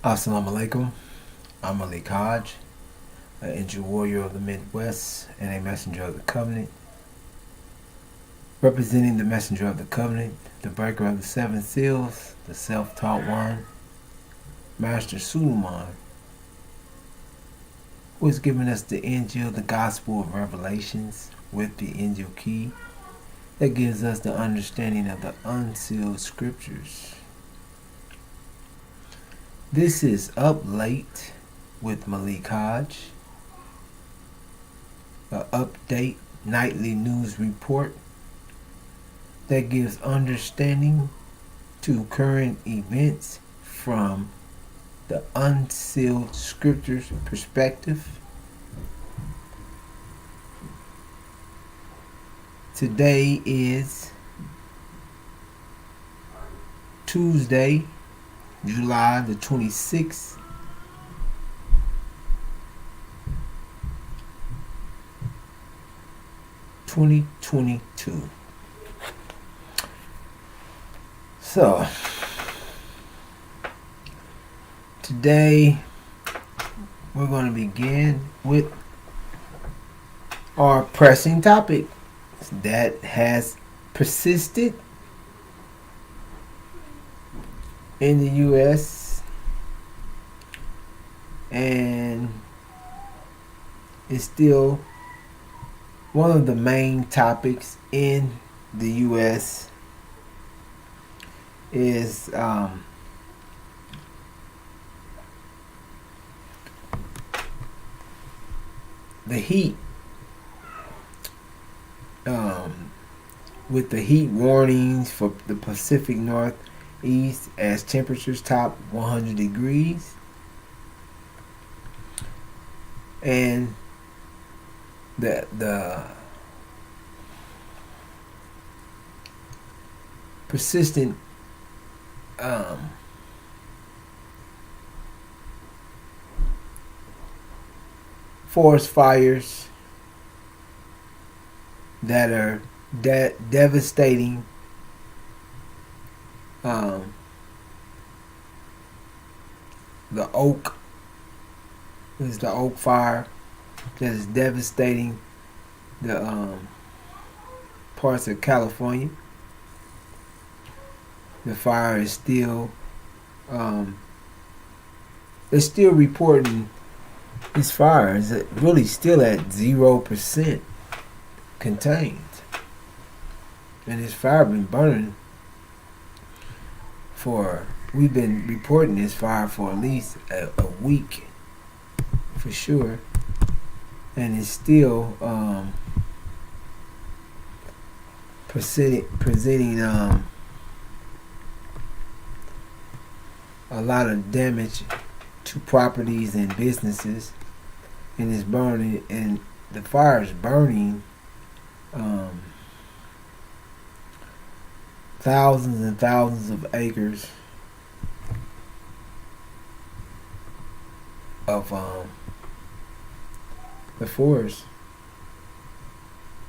Assalamu alaikum. I'm Malik Hodge, an injured warrior of the Midwest and a messenger of the covenant. Representing the messenger of the covenant, the breaker of the seven seals, the self-taught one, Master Suleiman, who has given us the Injil, the Gospel of Revelations, with the Injil key that gives us the understanding of the unsealed scriptures. This is Up Late with Malik Hodge, an update nightly news report that gives understanding to current events from the unsealed scriptures perspective. Today is Tuesday, July the 26th, 2022. So, today we're going to begin with our pressing topic that has persisted in the U.S. and is still one of the main topics in the U.S. is the heat. With the heat warnings for the Pacific Northeast as temperatures top 100 degrees. And the persistent forest fires that are devastating the oak is the oak fire that is devastating the parts of California. The fire is still they're still reporting this fire is really still at 0% contained. And this fire been burning we've been reporting this fire for at least a week for sure. And it's still presenting a lot of damage to properties and businesses, and it's burning, and the fire is burning thousands and thousands of acres of the forest.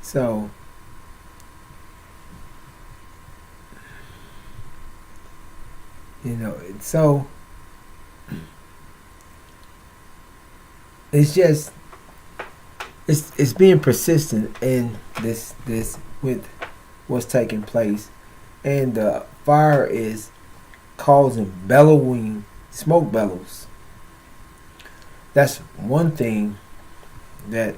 So it's just it's being persistent in this with what's taking place, and the fire is causing bellowing smoke bellows. That's one thing that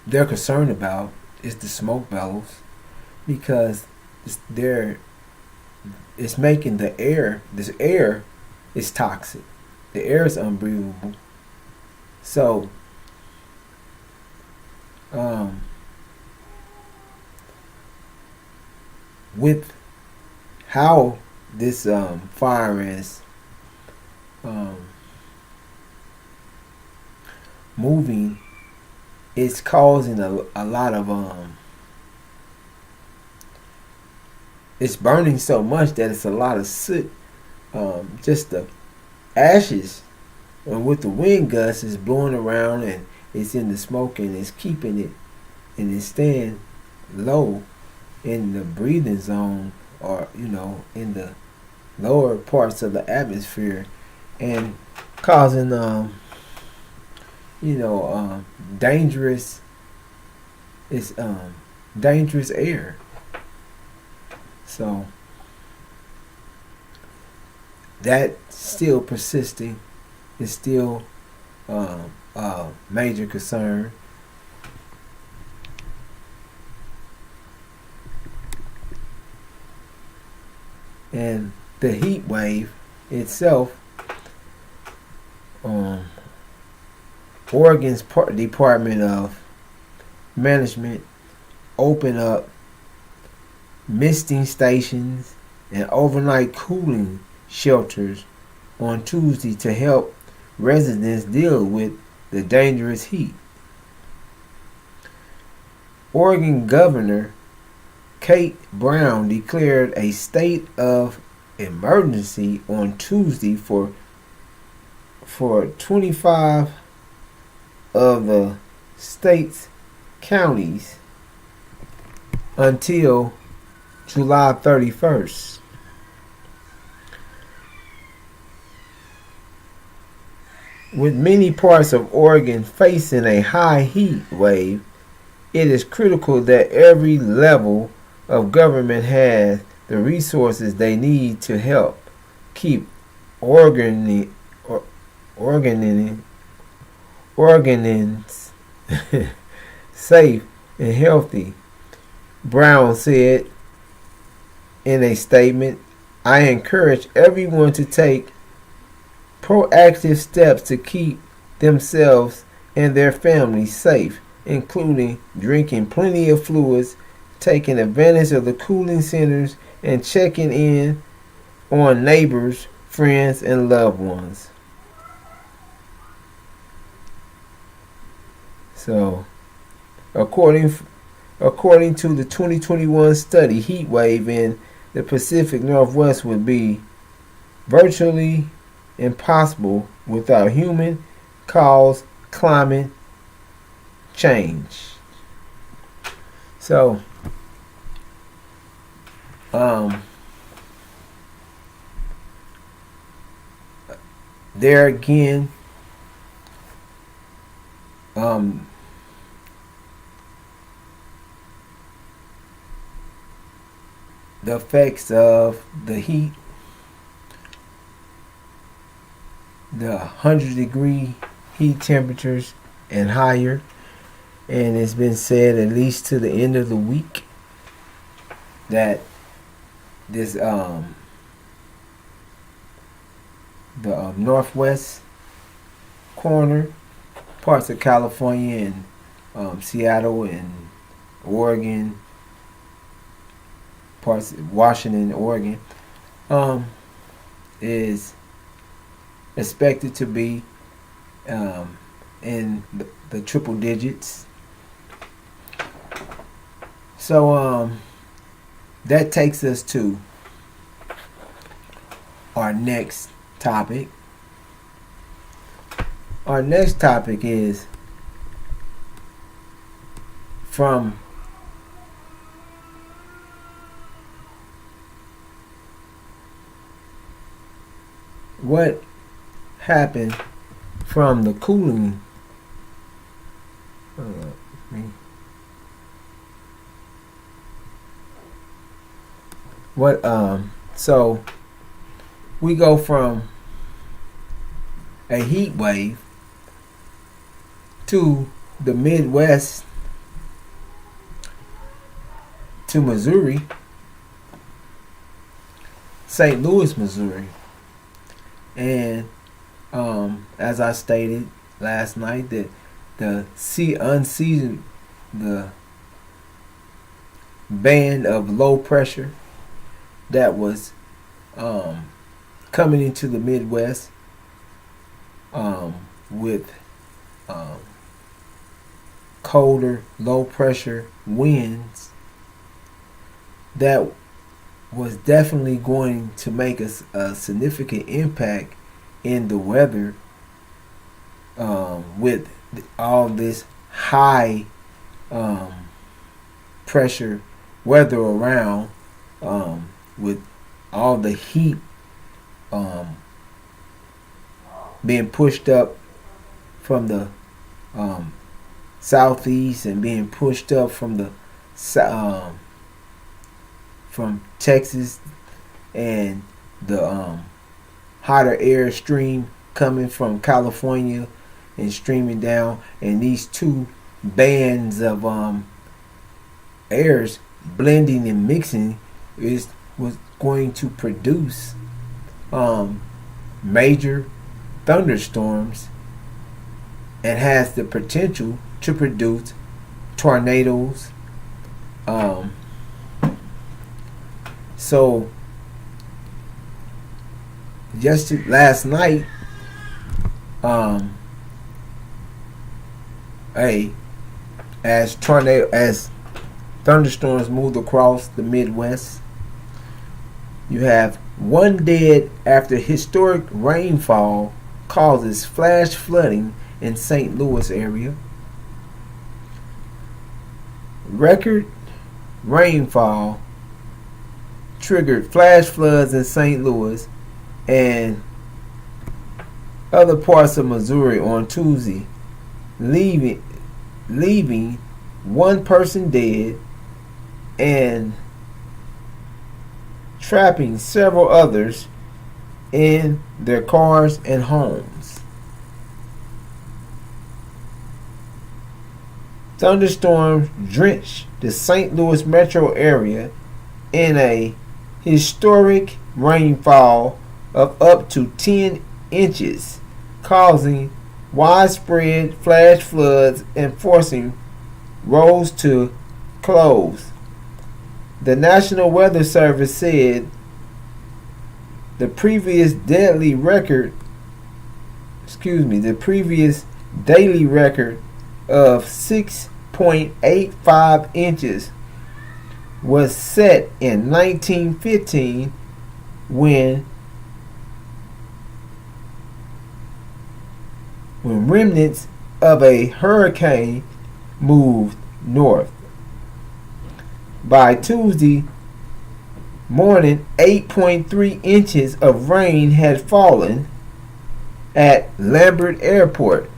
they're concerned about is the smoke bellows, because it's making this air is toxic. The air is unbreathable. So with how this fire is moving, it's causing a lot of it's burning so much that it's a lot of soot. Just the ashes and with the wind gusts, it's blowing around and it's in the smoke and it's keeping it and it's staying low in the breathing zone, or in the lower parts of the atmosphere, and causing dangerous it's dangerous air. So that still persisting is still a major concern. And the heat wave itself, Oregon's Department of Management opened up misting stations and overnight cooling shelters on Tuesday to help residents deal with the dangerous heat. Oregon Governor Kate Brown declared a state of emergency on Tuesday for 25 of the state's counties until July 31st. With many parts of Oregon facing a high heat wave, it is critical that every level of government has the resources they need to help keep Oregonans safe and healthy. Brown said in a statement, "I encourage everyone to take proactive steps to keep themselves and their families safe, including drinking plenty of fluids, taking advantage of the cooling centers, and checking in on neighbors, friends, and loved ones." So, according to the 2021 study, heat wave in the Pacific Northwest would be virtually impossible without human-caused climate change. So, there again, the effects of the heat, the 100-degree heat temperatures and higher, and it's been said at least to the end of the week that this the northwest corner, parts of California and Seattle and Oregon, parts of Washington, Oregon, is expected to be in the triple digits. So that takes us to our next topic. Our next topic is from what happened from the cooling. So we go from a heat wave to the Midwest, to Missouri, St. Louis, Missouri. And as I stated last night, that the band of low pressure that was coming into the Midwest with colder, low pressure winds, that was definitely going to make a significant impact in the weather with all this high um, pressure weather around, with all the heat being pushed up from the southeast and being pushed up from the from Texas, and the hotter air stream coming from California and streaming down, and these two bands of airs blending and mixing was going to produce major thunderstorms, and has the potential to produce tornadoes. So just last night, as thunderstorms moved across the Midwest, you have one dead after historic rainfall causes flash flooding in St. Louis area. Record rainfall triggered flash floods in St. Louis and other parts of Missouri on Tuesday, leaving one person dead and trapping several others in their cars and homes. Thunderstorms drenched the St. Louis metro area in a historic rainfall of up to 10 inches, causing widespread flash floods and forcing roads to close. The National Weather Service said the previous daily record of 6.85 inches was set in 1915 when remnants of a hurricane moved north. By Tuesday morning, 8.3 inches of rain had fallen at Lambert Airport.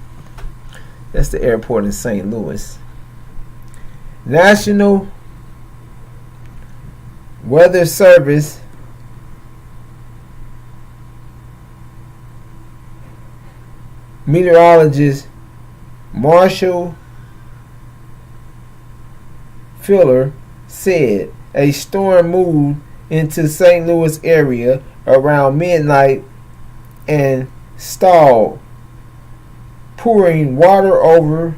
That's the airport in St. Louis. National Weather Service meteorologist Marshall Filler said a storm moved into St. Louis area around midnight and stalled, pouring water over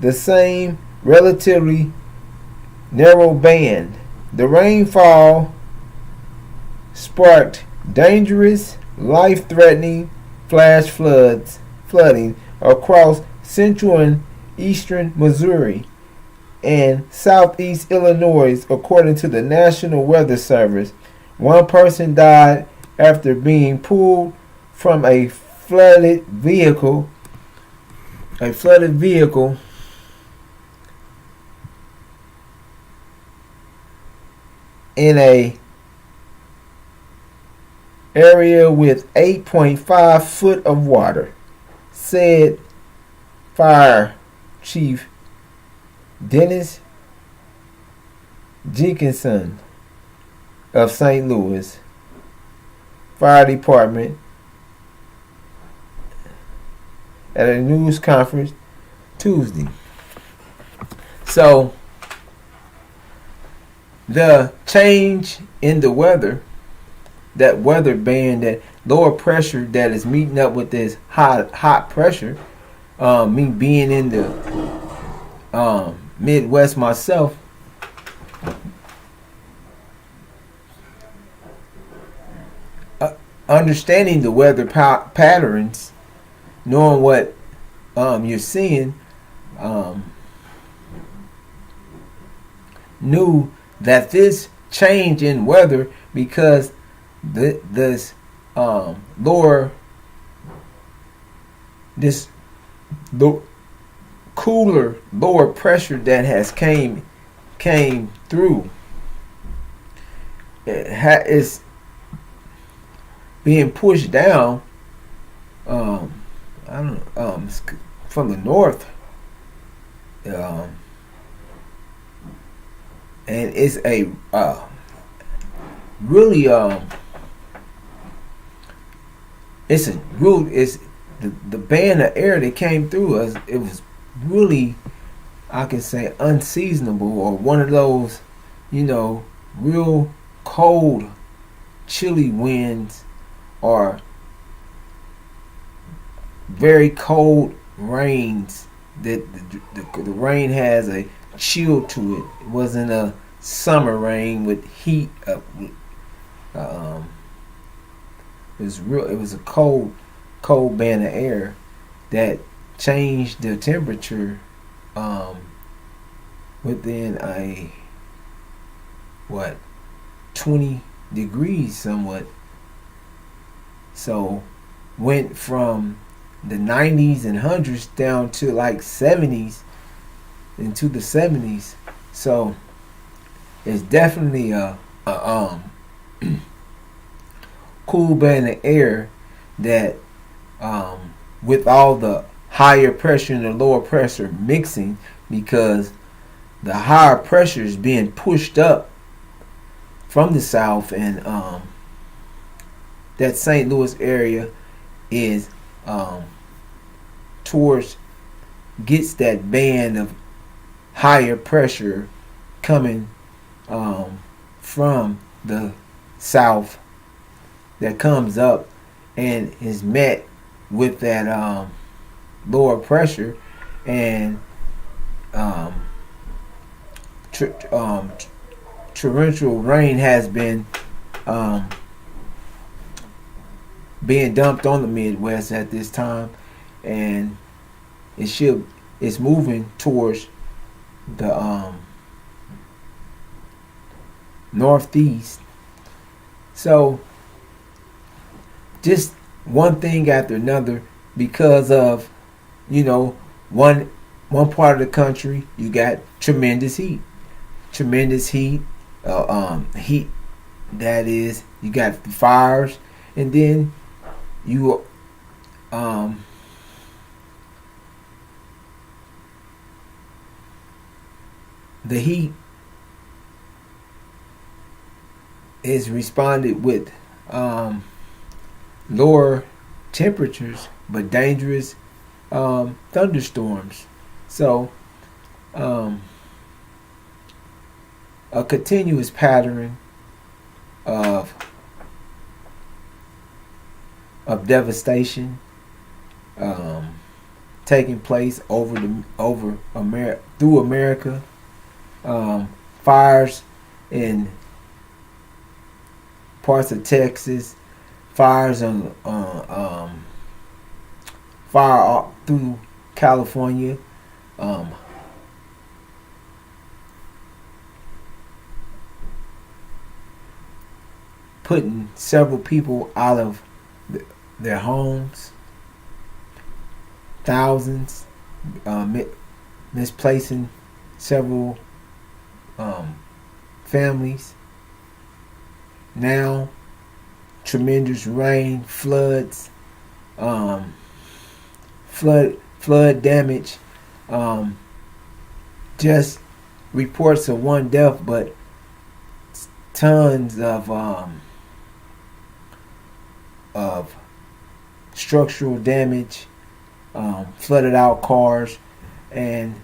the same relatively narrow band. The rainfall sparked dangerous, life-threatening flash flooding across central and eastern Missouri and southeast Illinois, according to the National Weather Service. One person died after being pulled from a flooded vehicle in a area with 8.5 foot of water, said Fire Chief Dennis Jenkinson of St. Louis Fire Department at a news conference Tuesday. So the change in the weather, that weather band, that lower pressure that is meeting up with this hot pressure, me being in the Midwest myself, understanding the weather patterns, knowing what you're seeing, knew that this change in weather, because this the cooler lower pressure that has came through is being pushed down. I don't from the north, um, and it's a really it's the band of air that came through us. It was really, I can say, unseasonable, or one of those, real cold, chilly winds, or very cold rains. That the rain has a chill to it. It wasn't a summer rain with heat. Um, it was real. It was a cold band of air that changed the temperature within a 20 degrees somewhat. So went from the 90s and hundreds down to like 70s, into the 70s. So it's definitely a cool band of air that, with all the higher pressure and the lower pressure mixing, because the higher pressure is being pushed up from the south, and that St. Louis area is towards, gets that band of higher pressure coming from the south, that comes up and is met with that lower pressure, and torrential rain has been being dumped on the Midwest at this time, and it's moving towards the northeast. So just one thing after another, because of one part of the country, you got tremendous heat, heat that is, you got the fires, and then you the heat is responded with lower temperatures but dangerous thunderstorms. So a continuous pattern of devastation taking place through America. Fires in parts of Texas, fires fire through California, putting several people out of their homes, thousands, misplacing several families. Now, tremendous rain, floods, flood damage. Just reports of one death, but tons of structural damage, flooded out cars, and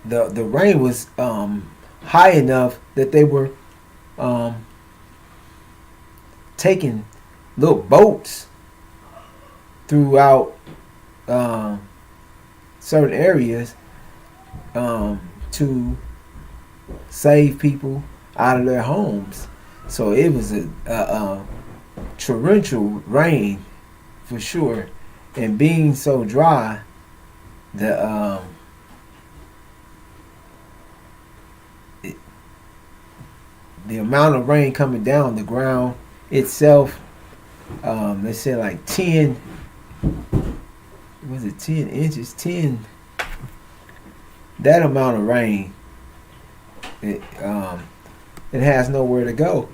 the rain was high enough that they were taking little boats throughout certain areas to save people out of their homes. So it was a torrential rain for sure, and being so dry, the amount of rain coming down, the ground itself, they said like 10 was it 10 inches? 10, that amount of rain, it has nowhere to go.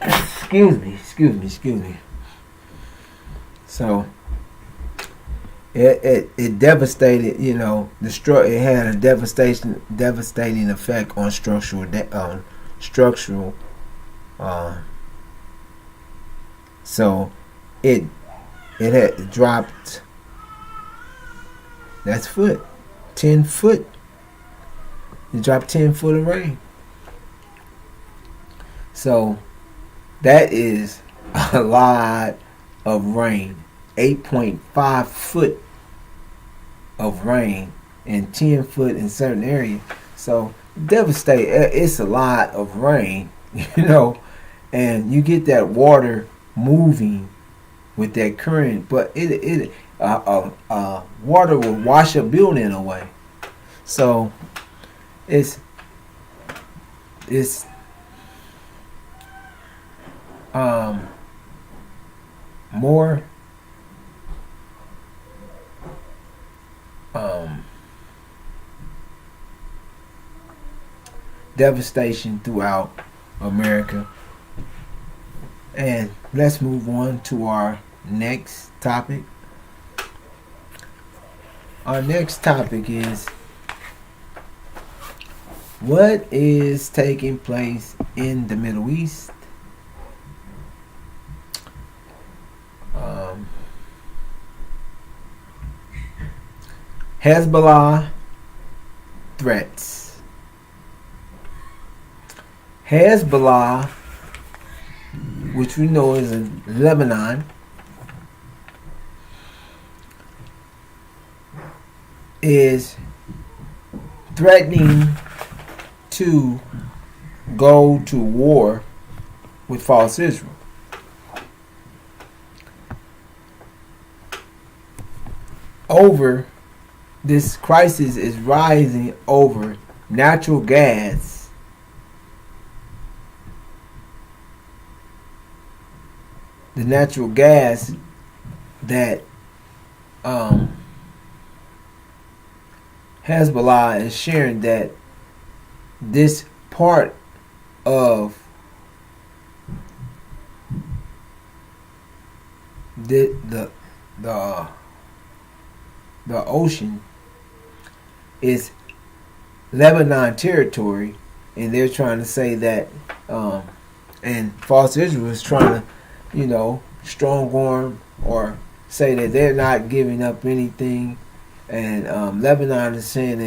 Excuse me. So it devastated, it had a devastating effect on structural. So it had dropped. That's 10 foot. It dropped 10 foot of rain. So that is a lot of rain. 8.5 foot of rain and 10 foot in certain areas. So devastate. It's a lot of rain, and you get that water moving with that current, but water will wash a building away. So it's more devastation throughout America. And let's move on to our next topic. Our next topic is what is taking place in the Middle East. Hezbollah threats. Hezbollah, which we know is in Lebanon, is threatening to go to war with false Israel. Over this crisis is rising over natural gas. The natural gas that Hezbollah is sharing, that this part of the ocean is Lebanon territory, and they're trying to say that, and false Israel is trying to, strong arm or say that they're not giving up anything, and Lebanon is saying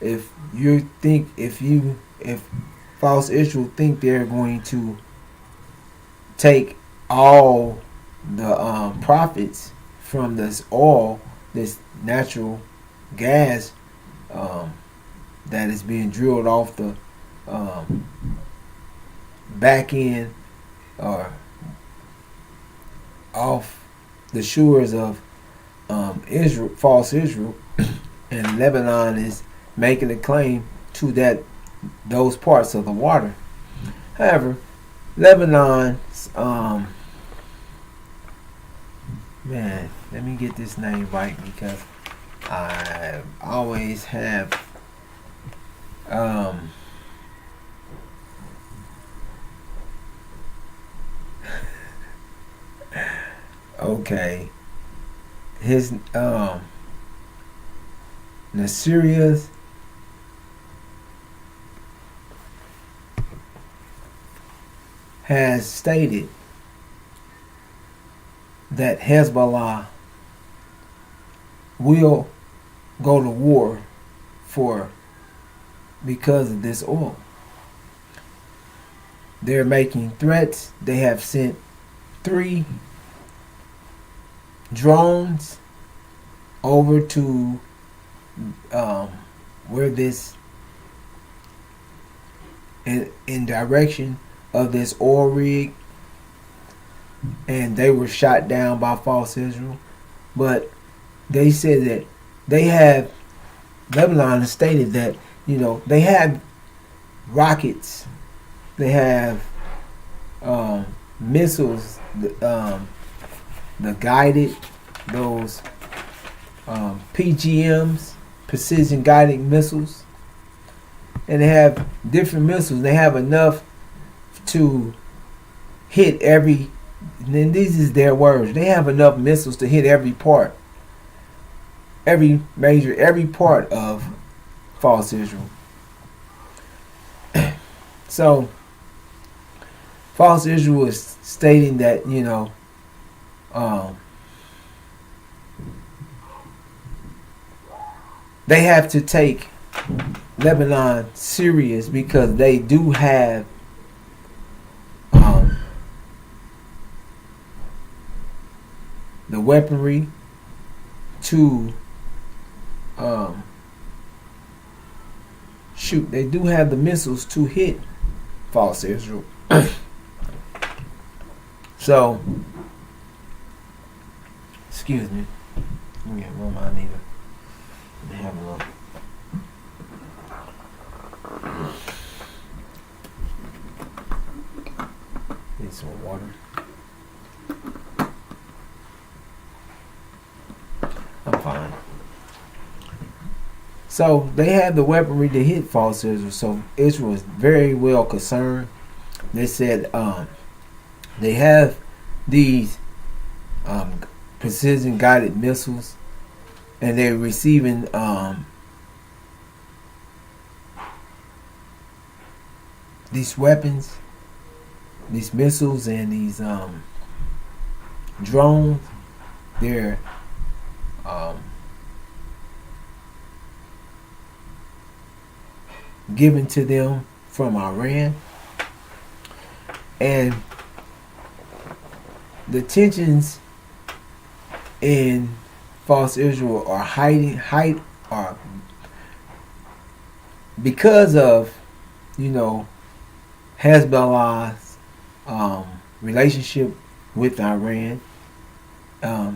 if false Israel think they're going to take all the profits from this oil, this natural gas that is being drilled off the back end or off the shores of Israel, false Israel, and Lebanon is making a claim to those parts of the water. However, Lebanon's man, let me get this name right because I always have okay, his Nasiria's has stated that Hezbollah will go to war because of this oil. They're making threats. They have sent 3 drones over to where this in direction of this oil rig, and they were shot down by false Israel. But they said that Lebanon has stated that they have rockets, they have missiles, the guided those PGMs, precision guided missiles, and they have different missiles. They have enough to hit every. And these is their words. They have enough missiles to hit every part, every part of false Israel. So, false Israel is stating that they have to take Lebanon serious because they do have the weaponry to shoot. They do have the missiles to hit false Israel. So, excuse me. Let me get one more. I need to have a look. Need some water. I'm fine. So they had the weaponry to hit false Israel. So Israel was very well concerned. They said they have these precision guided missiles, and they're receiving these weapons, these missiles, and these drones. They're given to them from Iran, and the tensions in false Israel are are because of Hezbollah's relationship with Iran. The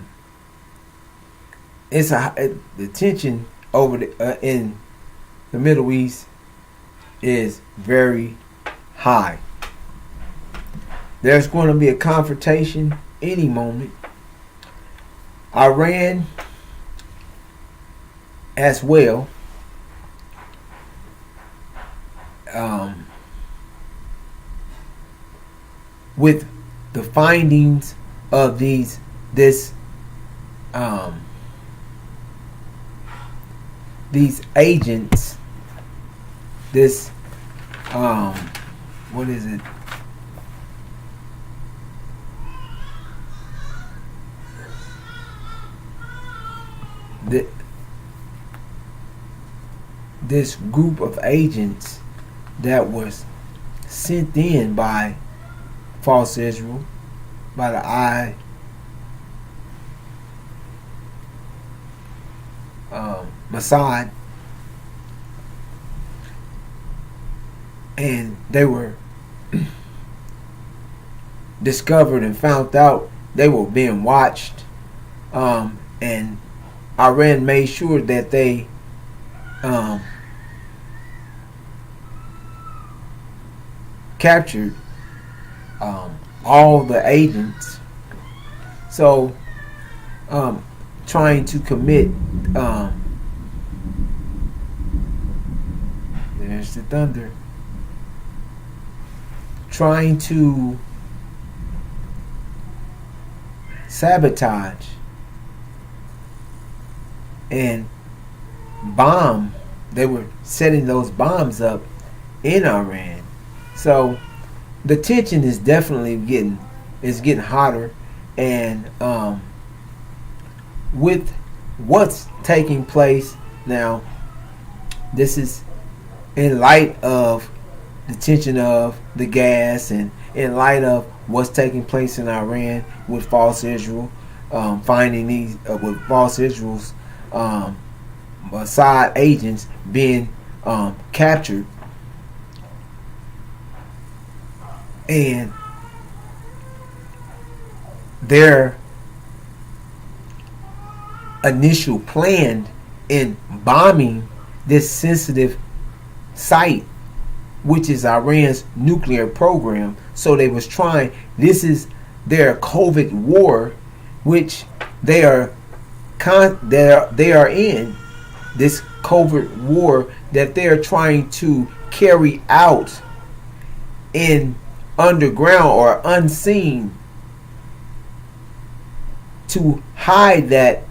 tension over in the Middle East is very high. There's going to be a confrontation any moment. Iran as well with the findings of these agents, what is it? This group of agents that was sent in by false Israel, by the Mossad, and they were discovered and found out they were being watched, and Iran made sure that they captured all the agents. So trying to commit there's the thunder, trying to sabotage and bomb. They were setting those bombs up in Iran. So the tension is definitely getting hotter, and with what's taking place now, this is in light of the tension of the gas, and in light of what's taking place in Iran with false Israel, finding these with false Israel's Mossad agents being captured, and their initial plan in bombing this sensitive site, which is Iran's nuclear program. So they was trying, this is their COVID war, which they are they are in this covert war that they are trying to carry out in underground or unseen, to hide that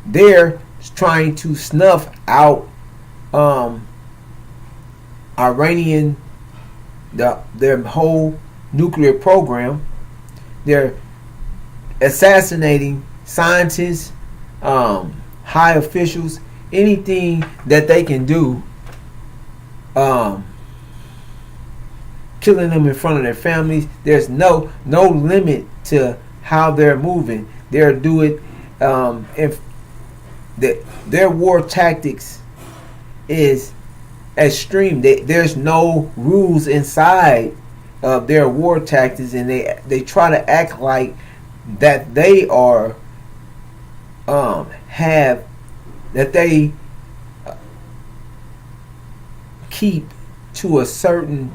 they're trying to snuff out Iranian their whole nuclear program. They're assassinating scientists, high officials, anything that they can do, killing them in front of their families. There's no limit to how they're moving. They're doing if their war tactics is extreme. There's no rules inside of their war tactics, and they try to act like that they are have that they keep to a certain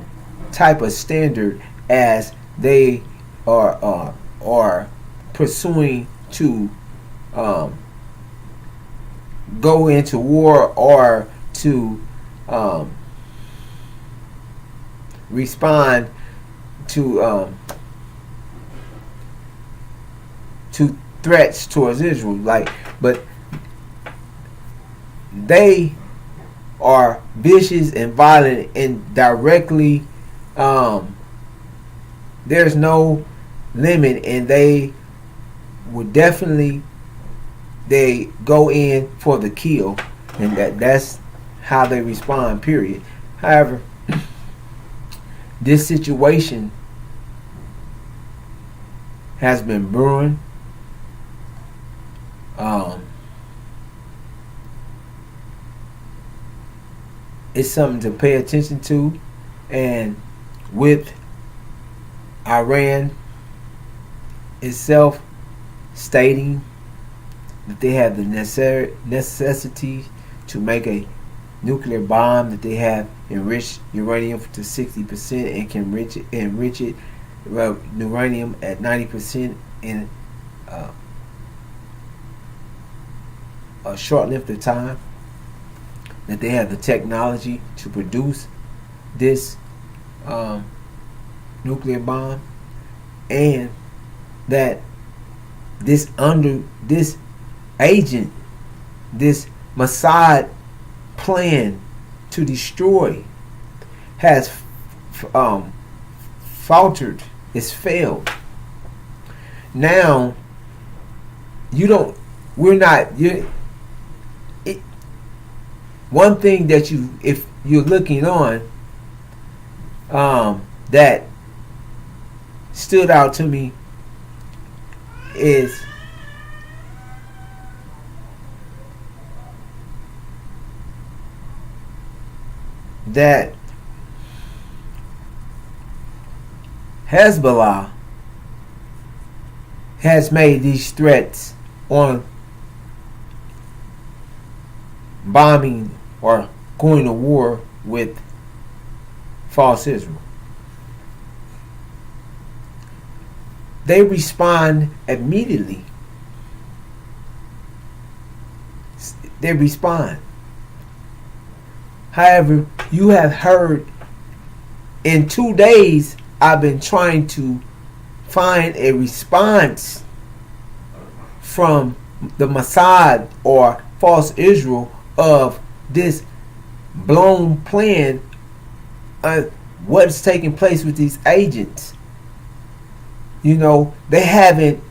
type of standard as they are pursuing to go into war or to respond to threats towards Israel. But they are vicious and violent and directly. There's no limit, and they would definitely go in for the kill, and that's how they respond. Period. However, this situation has been brewing. It's something to pay attention to, and with Iran itself stating that they have the necessity to make a nuclear bomb, that they have enriched uranium to 60% and can enrich it uranium at 90% in a short length of time, that they have the technology to produce this nuclear bomb, and that this agent, this Mossad plan to destroy has faltered. It's failed. Now one thing that if you're looking on, that stood out to me is that Hezbollah has made these threats on bombing or going to war with false Israel. They respond immediately. They respond. However, you have heard in 2 days I've been trying to find a response from the Mossad or false Israel of this blown plan of what's taking place with these agents. They haven't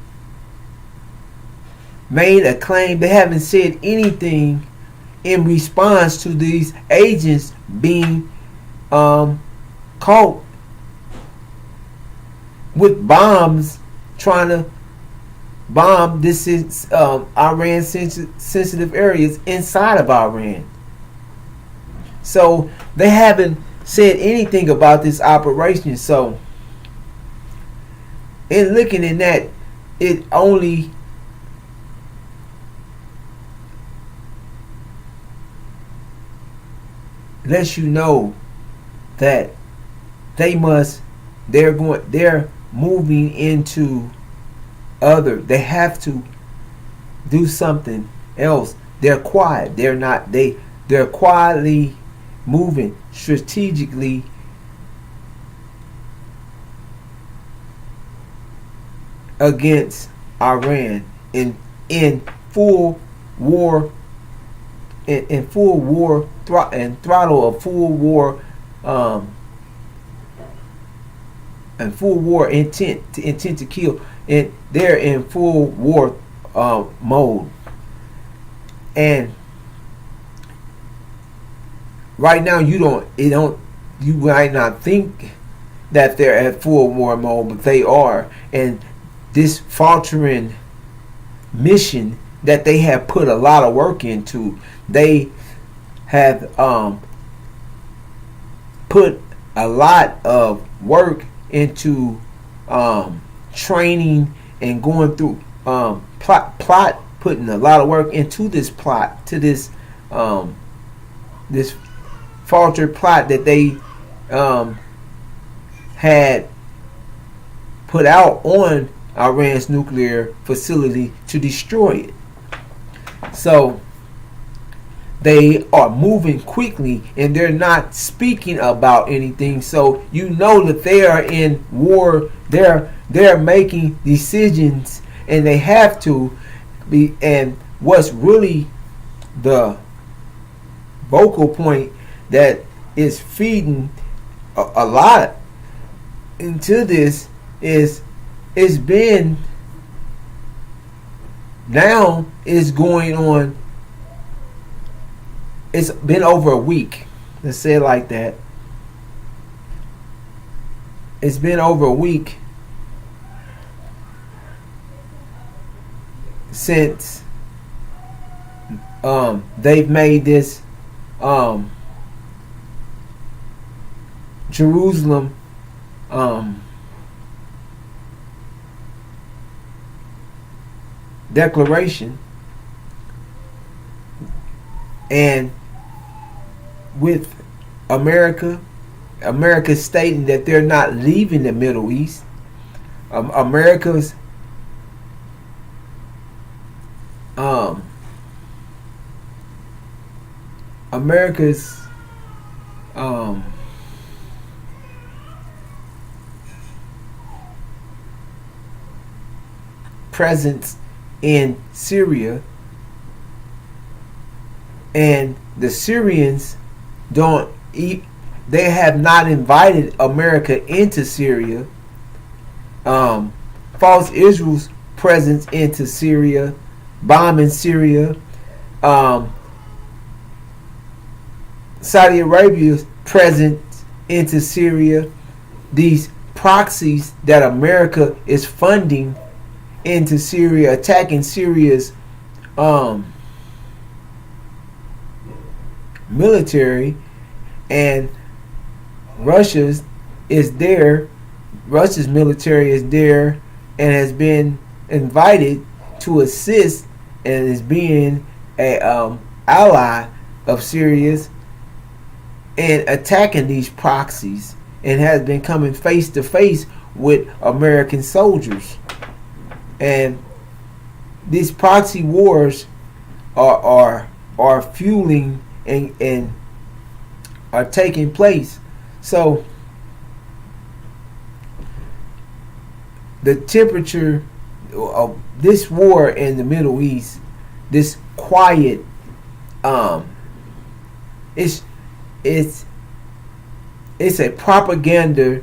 made a claim. They haven't said anything in response to these agents being caught with bombs, trying to bomb this Iran sensitive areas inside of Iran. So they haven't said anything about this operation. So in looking in that, it only lets you know that they're moving into they have to do something else. They're quiet. They're quietly moving strategically against Iran in full war in full war and throttle of full war and full war intent to kill, and they're in full war mode. And right now you might not think that they're at full war mode, but they are. And this faltering mission that they have put a lot of work into, they have put a lot of work into training and going through plot, putting a lot of work into this plot, to this this faltered plot that they had put out on Iran's nuclear facility to destroy it. So they are moving quickly, and they're not speaking about anything. So you know that they are in war. They're making decisions, and they have to be. And what's really the vocal point that is feeding a lot into this is it's been now is going on. It's been over a week. Let's say it like that. It's been over a week since they've made this Jerusalem declaration, and with America stating that they're not leaving the Middle East. America's presence in Syria, and the Syrians they have not invited America into Syria. False Israel's presence into Syria, bombing Syria. Saudi Arabia's presence into Syria. These proxies that America is funding into Syria, attacking Syria's military, and Russia's military is there and has been invited to assist and is being a ally of Syria's in attacking these proxies, and has been coming face to face with American soldiers. And these proxy wars are fueling and are taking place. So the temperature of this war in the Middle East, this quiet, it's a propaganda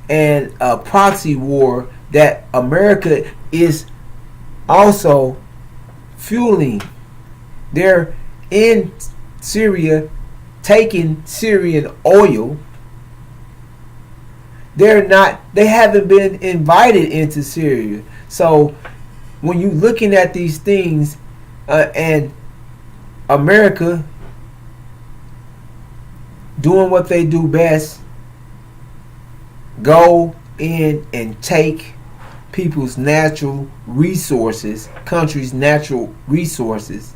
and a proxy war that America is also fueling. They're in Syria taking Syrian oil. They haven't been invited into Syria. So when you're looking at these things, and America doing what they do best, go in and take people's natural resources, countries' natural resources.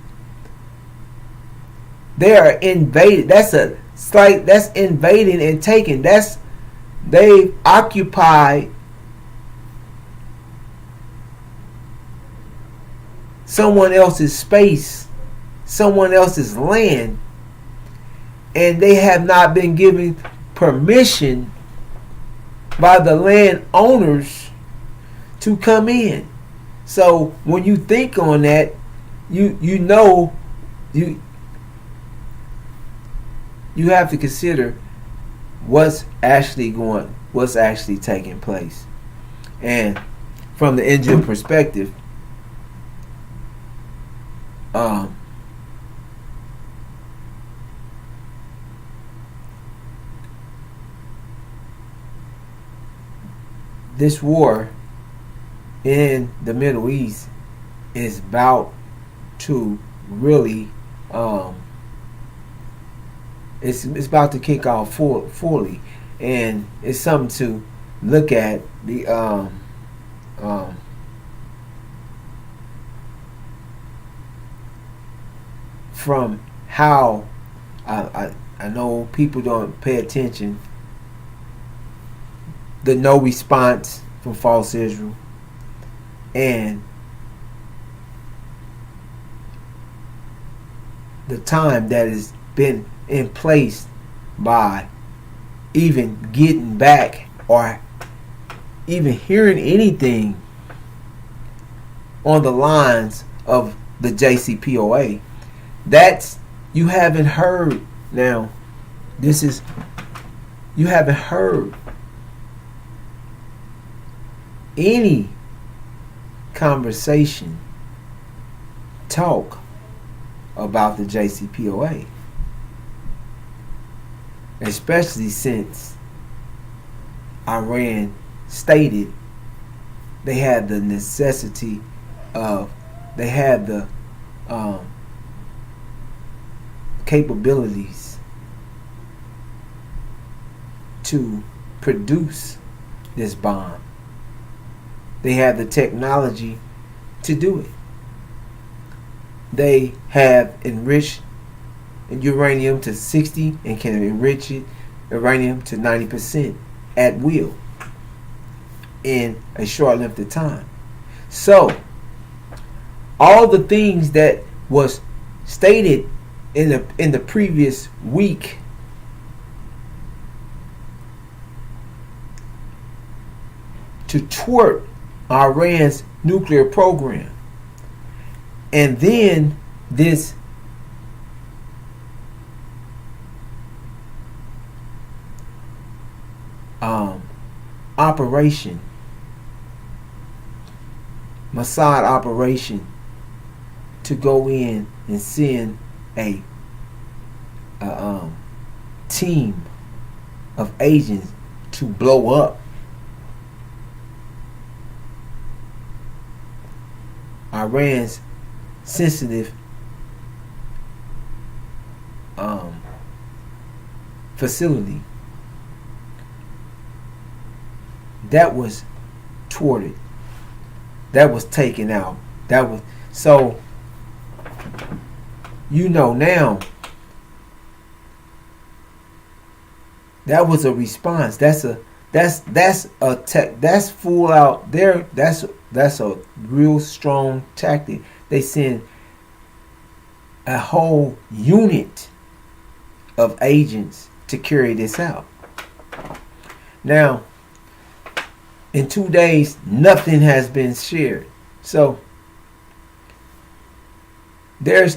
They are invaded. That's invading and taking. They've occupied someone else's space, someone else's land, and they have not been given permission by the landowners to come in. So when you think on that, you know you have to consider what's actually taking place. And from the Indian perspective, this war in the Middle East is about to really it's about to kick off fully, and it's something to look at. The from how I know people don't pay attention, the no response from false Israel, and the time that has been in place by even getting back or even hearing anything on the lines of the JCPOA. That's, you haven't heard now. This is, you haven't heard any conversation, talk about the JCPOA, especially since Iran stated they had the necessity of, they had the capabilities to produce this bomb. They have the technology to do it. They have enriched uranium to 60 and can enrich it, uranium to 90% at will in a short length of time. So all the things that was stated in the previous week to thwart Iran's nuclear program, and then this operation, Mossad operation, to go in and send a team of agents to blow up Iran's sensitive facility. That was thwarted. That was taken out. That was, so you know now that was a response. That's full out there. That's a real strong tactic. They send a whole unit of agents to carry this out. Now, in 2 days, nothing has been shared. So there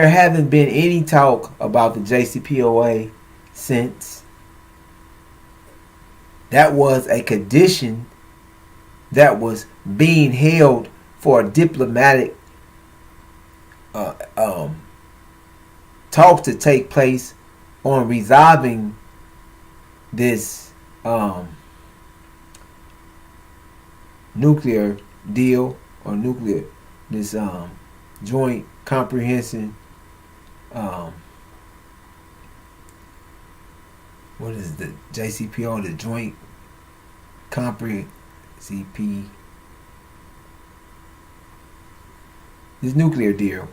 haven't been any talk about the JCPOA since. That was a condition that was being held for a diplomatic talk to take place on resolving this nuclear deal, or this joint comprehensive what is the JCPO, the joint comprehensive this nuclear deal.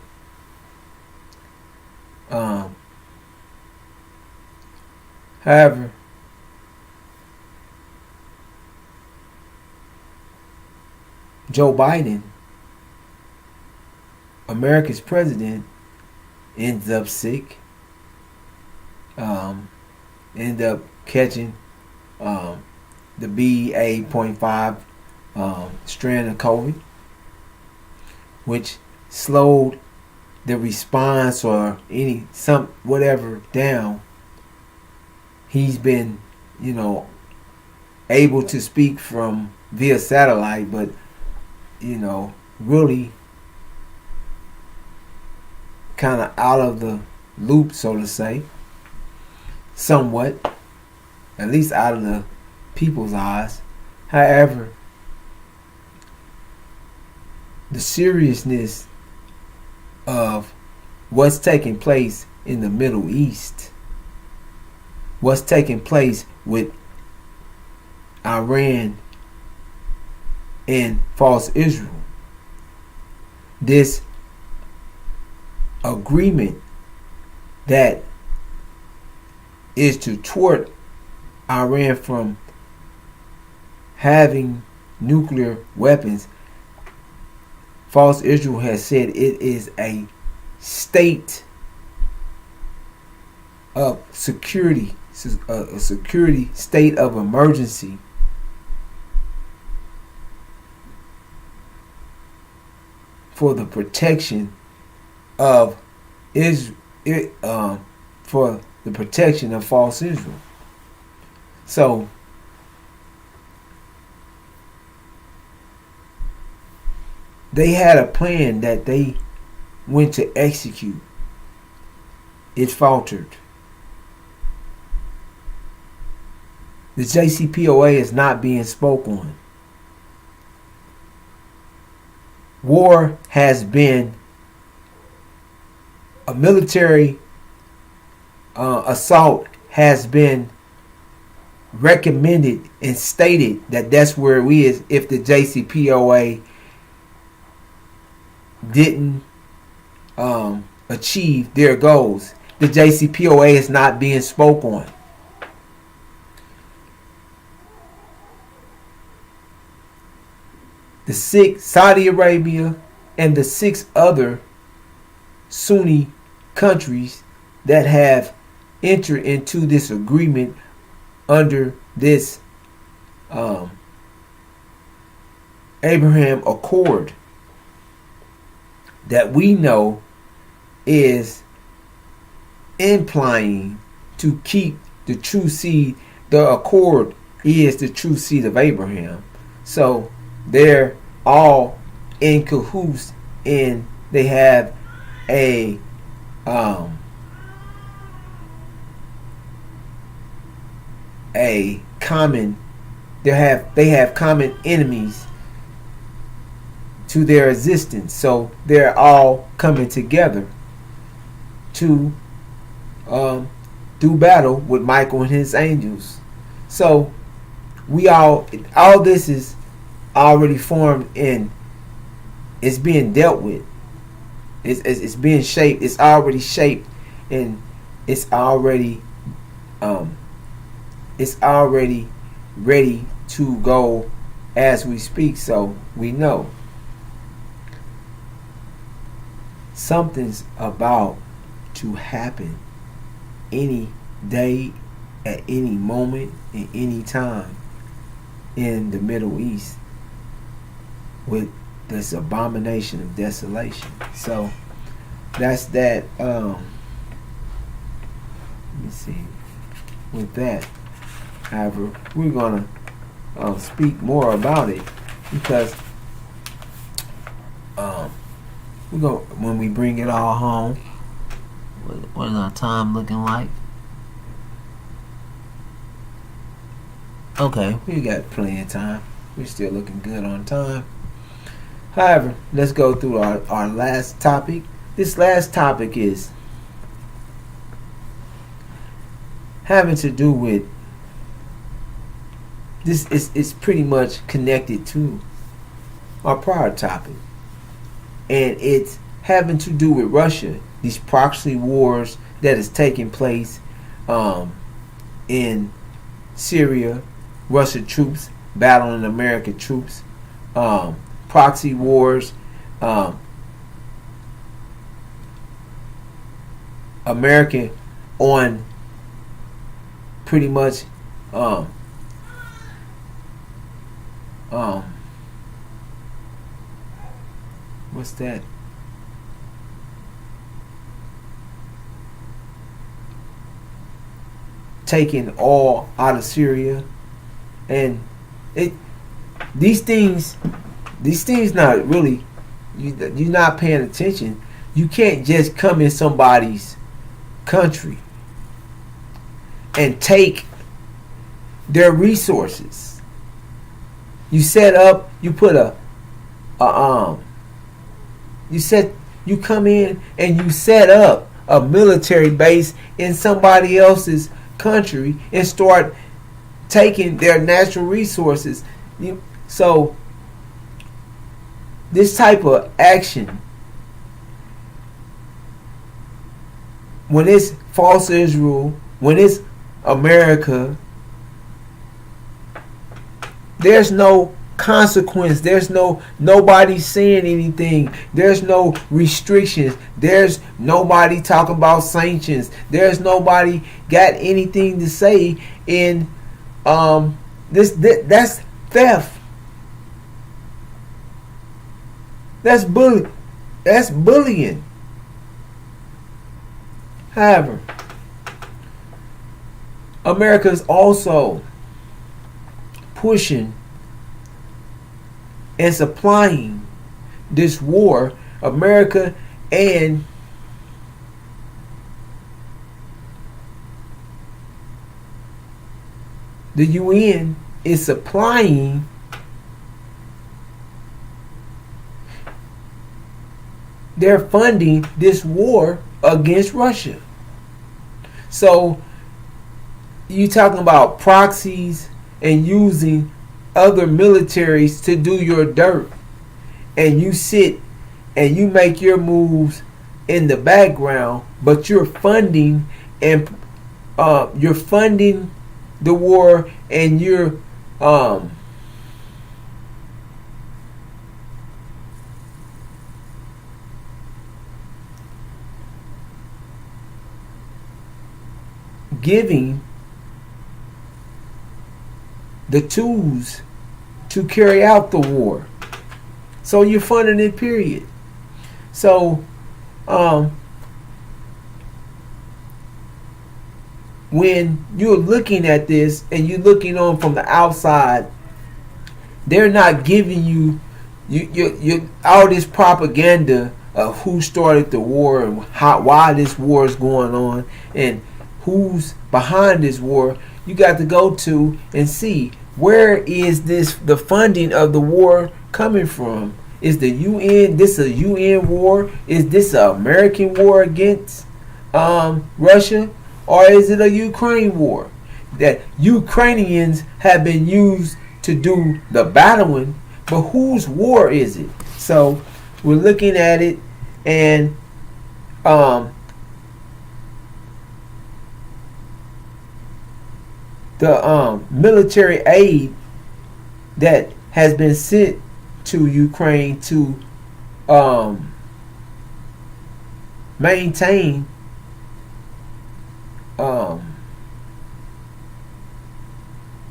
However, Joe Biden America's president ends up sick, end up catching the BA.5 strand of COVID, which slowed the response or whatever down. He's been, able to speak from via satellite, but really kind of out of the loop, so to say, somewhat, at least out of the people's eyes. However, the seriousness of what's taking place in the Middle East, what's taking place with Iran and false Israel, this agreement that is to thwart Iran from having nuclear weapons. False Israel has said it is a state of security, a security state of emergency for the protection of Israel, for the protection of false Israel. So they had a plan that they went to execute. It faltered. The JCPOA is not being spoken on. War has been a military assault has been recommended and stated that that's where we is if the JCPOA didn't achieve their goals. The JCPOA is not being spoke on. The Saudi Arabia and the 6 other Sunni countries that have entered into this agreement under this Abraham Accord that we know is implying to keep the true seed. The accord is the true seed of Abraham. So they're all in cahoots, and they have a common. They have common enemies to their existence. So they're all coming together to do battle with Michael and his angels. So all this is already formed and it's being dealt with. It's being shaped. It's already shaped, and it's already ready to go as we speak. So we know something's about to happen any day, at any moment, at any time in the Middle East with this abomination of desolation. So that's that. Let me see. With that, however, we're gonna speak more about it because we're gonna, when we bring it all home. What is our time looking like? Okay, we got plenty of time. We're still looking good on time. However, let's go through our last topic. This last topic is having to do with this. It's pretty much connected to our prior topic, and it's having to do with Russia. These proxy wars that is taking place in Syria, Russian troops battling American troops, proxy wars American on pretty much what's that? Taking all out of Syria, and it these things not really, you're not paying attention. You can't just come in somebody's country and take their resources. You set up, you put you come in and you set up a military base in somebody else's country and start taking their natural resources. So this type of action, when it's false Israel, when it's America, there's no consequence. There's nobody saying anything. There's no restrictions. There's nobody talking about sanctions. There's nobody got anything to say in this. That's theft. That's bullying. However, America is also pushing and supplying this war. America and the UN is supplying they're funding this war against Russia. So you talking about proxies and using other militaries to do your dirt, and you sit and you make your moves in the background, but you're funding and you're funding the war, and you're giving the tools to carry out the war. So you're funding it, period. So when you're looking at this and you're looking on from the outside, they're not giving you all this propaganda of who started the war and why this war is going on and who's behind this war. You got to go to and see, where is the funding of the war coming from? Is the UN, this a UN war? Is this an American war against Russia? Or is it a Ukraine war? That Ukrainians have been used to do the battling, but whose war is it? So we're looking at it, and the military aid that has been sent to Ukraine to maintain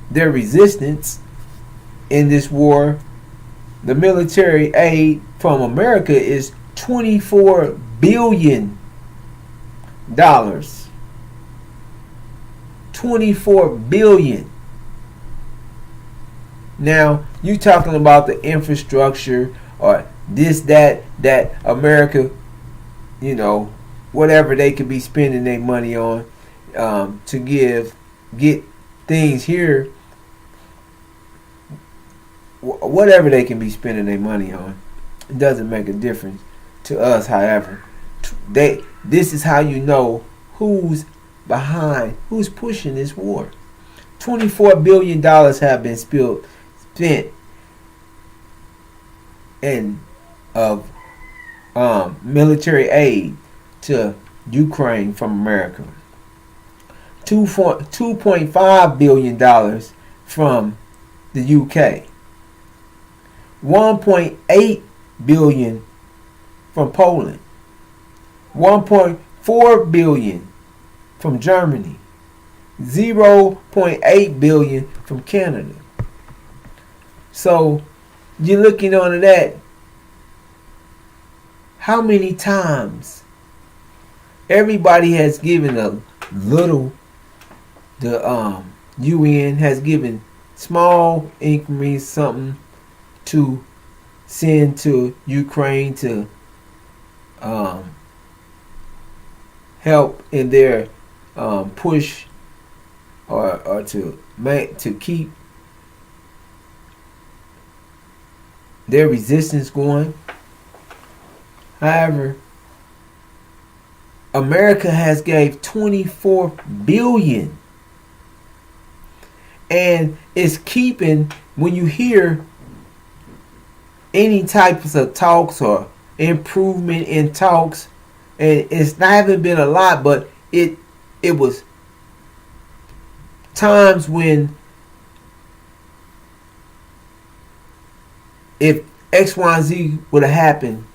their resistance in this war. The military aid from America is $24 billion. $24 billion. Now you talking about the infrastructure or this, that America, whatever they could be spending their money on to get things here, whatever they can be spending their money on, it doesn't make a difference to us. However, this is how you know who's behind, who's pushing this war. $24 billion have been spent in of military aid to Ukraine from America. $2.5 billion from the UK. $1.8 billion from Poland. $1.4 4 billion from Germany, 0.8 billion from Canada. So you're looking on that. How many times everybody has given a little? The UN has given small increments, something to send to Ukraine to help in their push or to keep their resistance going. However, America has gave 24 billion, and it's keeping, when you hear any types of talks or improvement in talks, and it's not haven't been a lot, but it was times when if X, Y, and Z would have happened,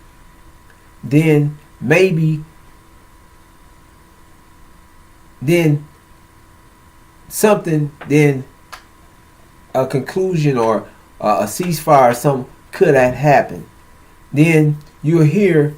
then maybe something, then a conclusion or a ceasefire or something could have happened. Then you'll hear,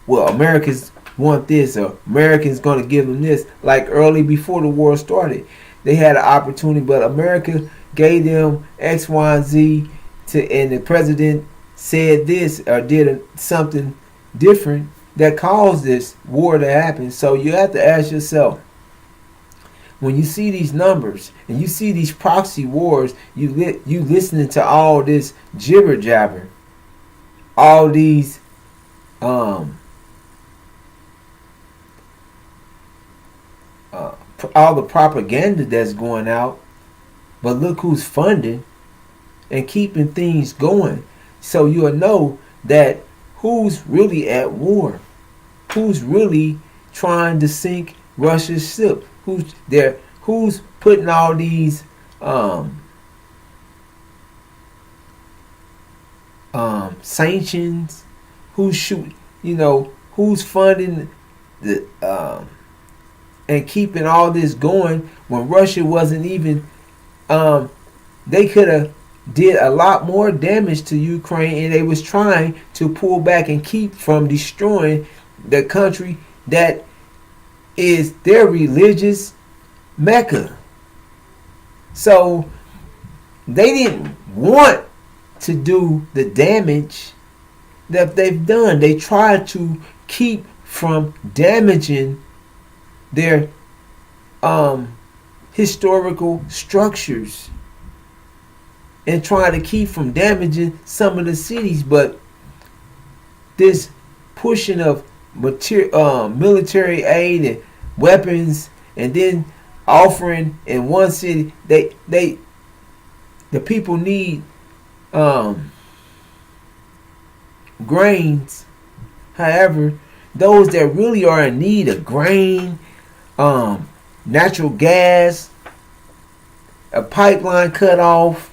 well, Americans want this, or Americans going to give them this. Like early before the war started, they had an opportunity, but America gave them X, Y, and Z, and the president said this or did something different that caused this war to happen. So you have to ask yourself, when you see these numbers and you see these proxy wars, you listening to all this jibber jabber, all these all the propaganda that's going out, but look who's funding and keeping things going. So you'll know that who's really at war, who's really trying to sink Russia's ship, who's putting all these sanctions, who's who's funding the and keeping all this going when Russia wasn't even they could have did a lot more damage to Ukraine, and they was trying to pull back and keep from destroying the country that is their religious Mecca. So they didn't want to do the damage that they've done. They tried to keep from damaging their historical structures and trying to keep from damaging some of the cities. But this pushing of military aid and weapons, and then offering in one city, the people need grains. However, those that really are in need of grain, natural gas, a pipeline cut off,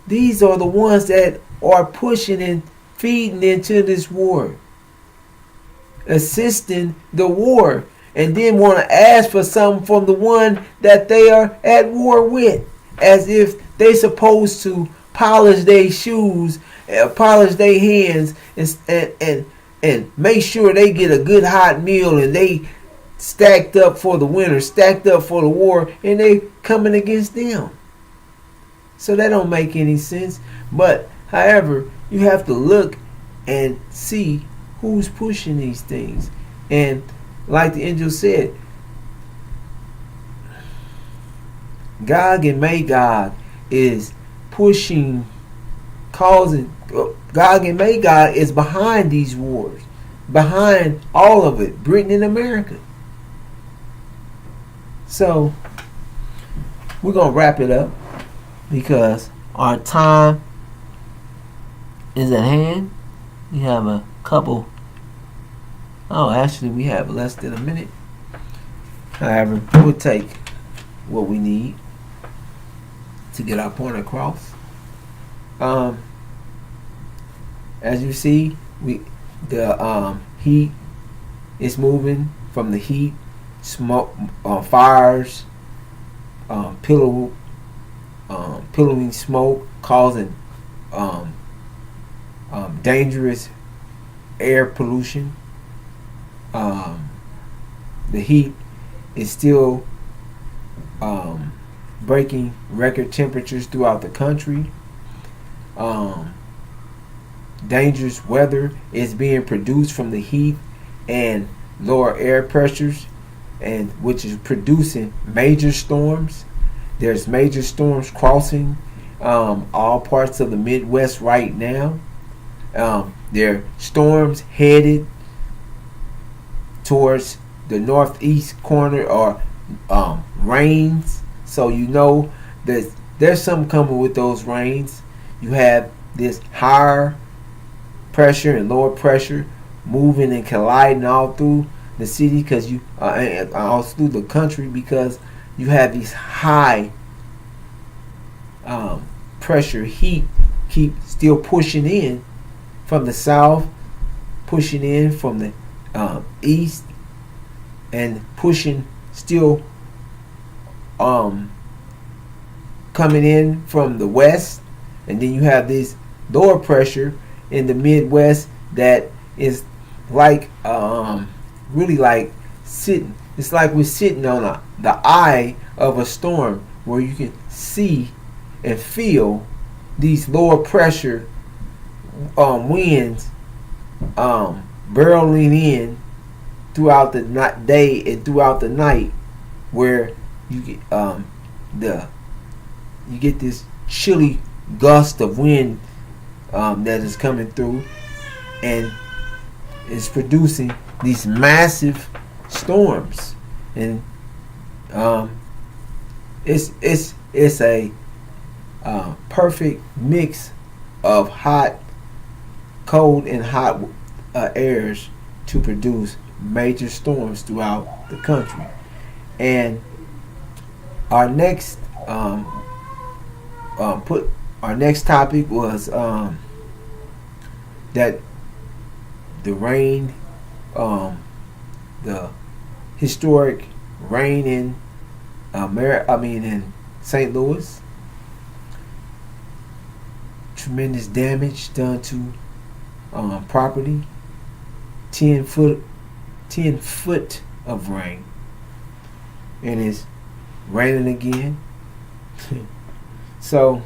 these are the ones that are pushing and feeding into this war, assisting the war, and then want to ask for something from the one that they are at war with, as if they supposed to polish their shoes, polish their hands, and make sure they get a good hot meal, and they stacked up for the winter, stacked up for the war, and they coming against them. So that don't make any sense. But however, you have to look and see who's pushing these things. And like the angel said, Gog and Magog is pushing, causing. Gog and Magog is behind these wars, behind all of it, Britain and America. So we're gonna wrap it up because our time is at hand. We have a couple. Oh, actually, we have less than a minute. However, we'll take what we need to get our point across. As you see, the heat It's moving from the heat, smoke, fires, pillow, pillowing smoke, causing um, dangerous air pollution. Um, the heat is still breaking record temperatures throughout the country. Um, Dangerous weather is being produced from the heat and lower air pressures, and which is producing major storms. There's major storms crossing all parts of the Midwest right now. There are storms headed towards the northeast corner, or rains. So you know that there's something coming with those rains. You have this higher pressure and lower pressure moving and colliding all through the city, because you all through the country, because you have these high pressure heat keep still pushing in from the south, pushing in from the east, and pushing still coming in from the west. And then you have this lower pressure in the Midwest that is like really like sitting. It's like we're sitting on the eye of a storm, where you can see and feel these lower pressure winds barreling in throughout the day and throughout the night, where you get you get this chilly gust of wind that is coming through, and is producing these massive storms. And it's a perfect mix of hot, cold, and hot airs to produce major storms throughout the country. And our next our next topic was that the rain, the historic rain in in St. Louis. Tremendous damage done to property. 10 foot of rain, and it's raining again. So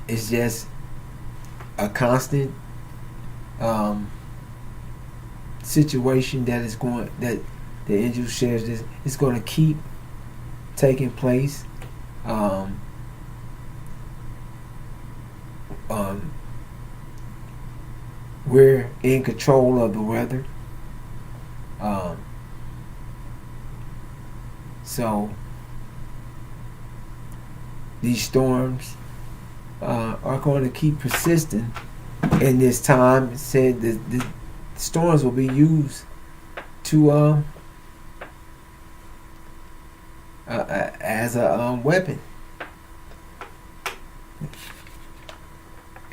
it's just a constant situation that is going, that the angel shares this, it's going to keep taking place. We're in control of the weather. So these storms are going to keep persisting in this time. It said that the storms will be used to as a weapon.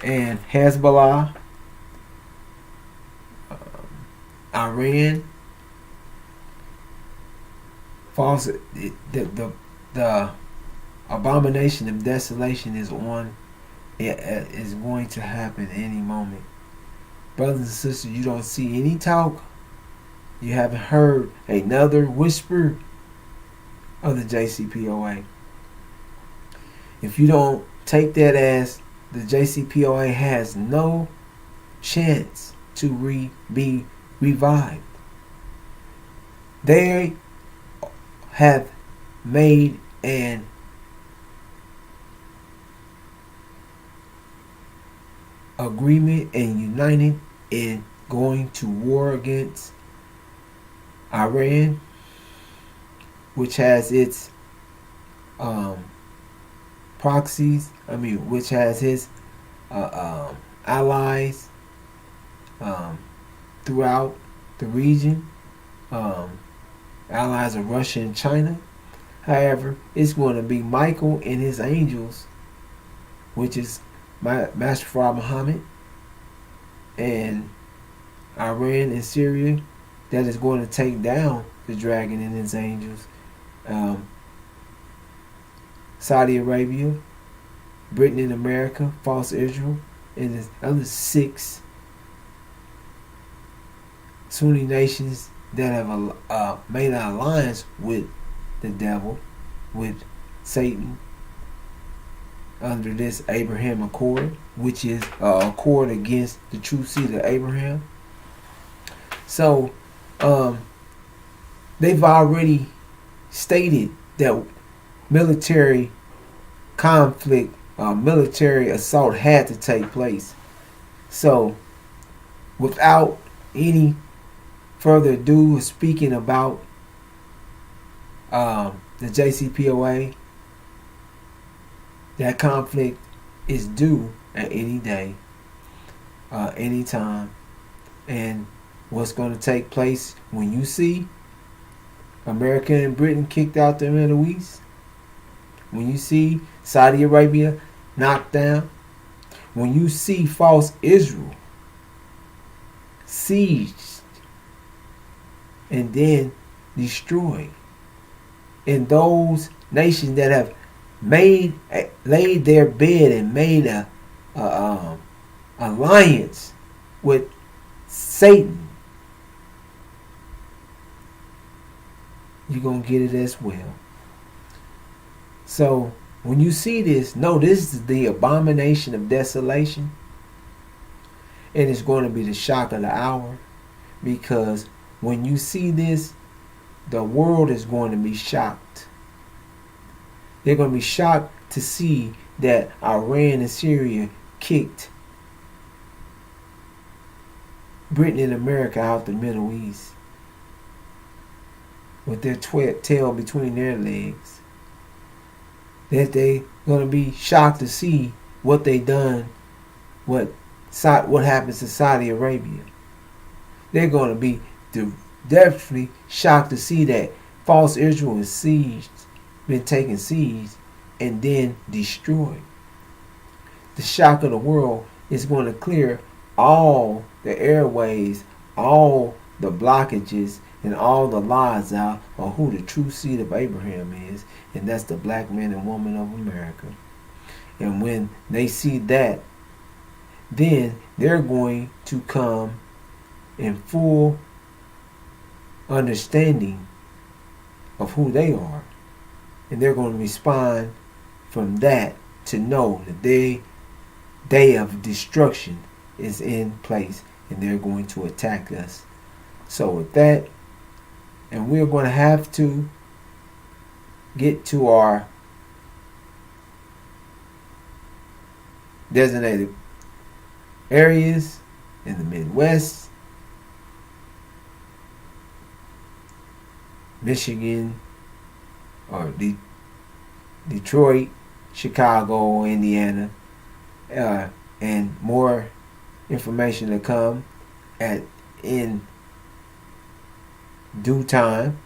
And Hezbollah, Iran, false. The abomination of desolation is on. It is going to happen any moment. Brothers and sisters, you don't see any talk. You haven't heard another whisper of the JCPOA. If you don't take that as the JCPOA has no chance to be revived, they have made an agreement and united in going to war against Iran, which has its proxies. Which has his allies throughout the region. Allies of Russia and China. However, it's going to be Michael and his angels, which is Master Farah Muhammad, and Iran and Syria that is going to take down the dragon and his angels. Um, Saudi Arabia, Britain and America, false Israel, and the other 6 Sunni nations that have made an alliance with the devil, with Satan, under this Abraham Accord, which is an accord against the true seed of Abraham. So, they've already stated that military conflict, military assault had to take place. So, without any further ado, speaking about the JCPOA, that conflict is due at any day, any time. And what's going to take place when you see America and Britain kicked out the Middle East, when you see Saudi Arabia knocked down, when you see false Israel sieged and then destroyed, and those nations that have laid their bed and made a alliance with Satan, you're going to get it as well. So when you see this, know this is the abomination of desolation. And it's going to be the shock of the hour. Because when you see this, the world is going to be shocked. They're going to be shocked to see that Iran and Syria kicked Britain and America out the Middle East with their tail between their legs. That they're going to be shocked to see what they done, what happens to Saudi Arabia. They're going to be definitely shocked to see that false Israel is sieged, been taken siege, and then destroyed. The shock of the world is going to clear all the airways, all the blockages, and all the lies out of who the true seed of Abraham is, and that's the black man and woman of America. And when they see that, then they're going to come in full understanding of who they are. And they're going to respond from that to know that their day of destruction is in place, and they're going to attack us. So with that, and we're going to have to get to our designated areas in the Midwest, Michigan, or Detroit, Chicago, Indiana, and more information to come in due time,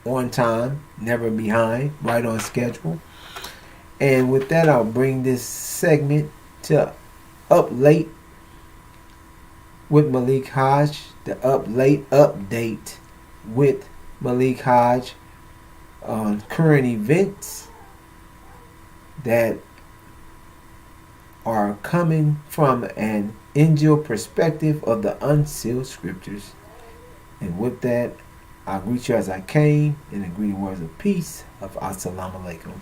on time, never behind, right on schedule. And with that, I'll bring this segment to Up Late with Malik Hodge, the Up Late update with Malik Hodge on current events that are coming from an angel perspective of the unsealed scriptures. And with that, I'll greet you as I came in the greeting words of peace of Assalamu Alaikum.